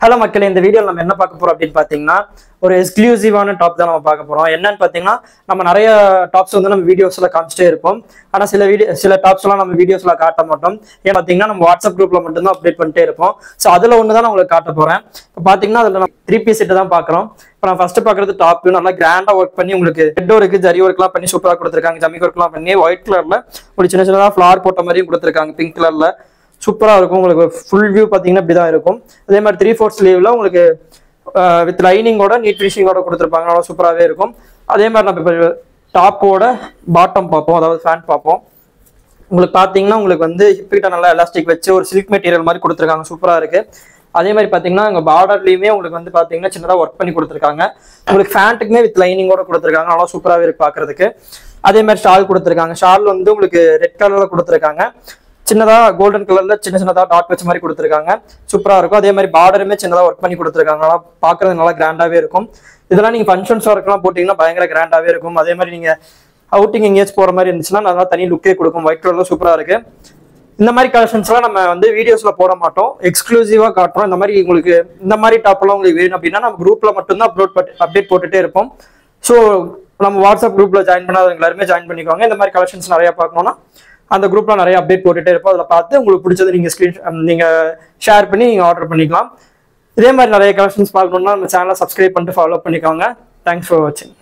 Hello மக்களே, இந்த வீடியோவில் நம்ம என்ன பார்க்க போறோம் அப்படின்னு பார்த்தீங்கன்னா ஒரு எக்ஸ்க்ளூசிவான டாப் தான் நம்ம பார்க்க போறோம். என்னன்னு பார்த்தீங்கன்னா நம்ம நிறைய டாப்ஸ் வந்து நம்ம வீடியோஸ்ல காமிச்சிட்டே இருப்போம். ஆனால் சில டாப்ஸ்லாம் நம்ம வீடியோஸ்ல காட்ட மாட்டோம். ஏன் பார்த்தீங்கன்னா நம்ம வாட்ஸ்அப் குரூப்ல மட்டும்தான் அப்டேட் பண்ணிட்டே இருப்போம். ஸோ அதில் ஒன்று தான் நான் உங்களுக்கு காட்ட போறேன். இப்போ பார்த்தீங்கன்னா அதில் நம்ம 3 பீஸ் செட்டு தான் பார்க்குறோம். இப்போ நான் ஃபர்ஸ்ட் பார்க்குறது டாப் நல்லா கிராண்டாக ஒர்க் பண்ணி உங்களுக்கு ஹெட் ஒர்க்கு ஜரி ஒர்க்லாம் பண்ணி சூப்பராக கொடுத்துருக்காங்க. ஜம்மி ஒர்க்லாம் பண்ணி ஒயிட் கலர்ல ஒரு சின்ன சின்னதாக ஃப்ளார் போட்ட மாதிரியும் கொடுத்துருக்காங்க. பிங்க் கலர்ல சூப்பராக இருக்கும். உங்களுக்கு ஃபுல் வியூ பார்த்தீங்கன்னா இப்படி தான் இருக்கும். அதே மாதிரி 3/4 ஸ்லீவ்ல உங்களுக்கு வித் லைனிங்கோட நீட் ஃபினிஷிங்கோட கொடுத்துருப்பாங்க. நல்லா சூப்பராகவே இருக்கும். அதே மாதிரி நம்ம இப்போ டாப்போட பாட்டம் பார்ப்போம், அதாவது ஃபேண்ட் பார்ப்போம். உங்களுக்கு பார்த்தீங்கன்னா உங்களுக்கு வந்து ஹிப்பிட்ட நல்லா எலாஸ்டிக் வச்சு ஒரு சில்க் மெட்டீரியல் மாதிரி கொடுத்துருக்காங்க. சூப்பராக இருக்கு. அதே மாதிரி பார்த்தீங்கன்னா அங்கே பார்டர்லையுமே உங்களுக்கு வந்து பார்த்தீங்கன்னா சின்னதாக ஒர்க் பண்ணி கொடுத்துருக்காங்க. உங்களுக்கு ஃபேண்ட்டுக்குமே வித் லைனிங்கோட கொடுத்துருக்காங்க. நல்லா சூப்பராகவே இருக்கு பார்க்கறதுக்கு. அதே மாதிரி ஷால் கொடுத்துருக்காங்க. ஷால் வந்து உங்களுக்கு ரெட் கலர்ல கொடுத்துருக்காங்க. சின்னதா கோல்டன் கலர்ல சின்ன சின்னதா டாட் வச்ச மாதிரி கொடுத்துருக்காங்க. சூப்பரா இருக்கும். அதே மாதிரி பார்டருமே சின்னதா ஒர்க் பண்ணி கொடுத்துருக்காங்க. நல்லா பாக்குறது நல்லா கிராண்டாவே இருக்கும். இதெல்லாம் நீங்க ஃபங்க்ஷன்ஸ் ஒர்க்லாம் போட்டீங்கன்னா பயங்கர கிராண்டாவே இருக்கும். அதே மாதிரி நீங்க அவுட்டிங் எங்கேயாச்சும் போற மாதிரி இருந்துச்சுன்னா நல்லா தனி லுக்கே கொடுக்கும். ஒயிட் கலர்ல சூப்பரா இருக்கு. இந்த மாதிரி கலெக்ஷன்ஸ்லாம் நம்ம வந்து வீடியோஸ்ல போட மாட்டோம், எக்ஸ்க்ளூசிவா காட்டுறோம். இந்த மாதிரி உங்களுக்கு இந்த மாதிரி டாப் எல்லாம் உங்களுக்கு வேணும் அப்படின்னா நம்ம குரூப்ல மட்டும்தான் அப்டேட் போட்டுட்டே இருப்போம். ஸோ நம்ம வாட்ஸ்அப் குரூப்ல ஜாயின் பண்ணாதவங்க எல்லாருமே ஜாயின் பண்ணிக்கோங்க. இந்த மாதிரி கலெக்ஷன்ஸ் நிறைய பார்க்கணும்னா அந்த குரூப்ல நிறைய அப்டேட் போட்டுட்டே இருப்போம். அதில் பார்த்து உங்களுக்கு பிடிச்சது நீங்க ஷேர் பண்ணி நீங்க ஆர்டர் பண்ணிக்கலாம். இதே மாதிரி நிறைய கலெக்ஷன்ஸ் பார்க்கணும்னா நம்ம சேனலை சப்ஸ்கிரைப் பண்ணிட்டு ஃபாலோ பண்ணிக்கோங்க. தேங்க்ஸ் ஃபார் வாட்சிங்.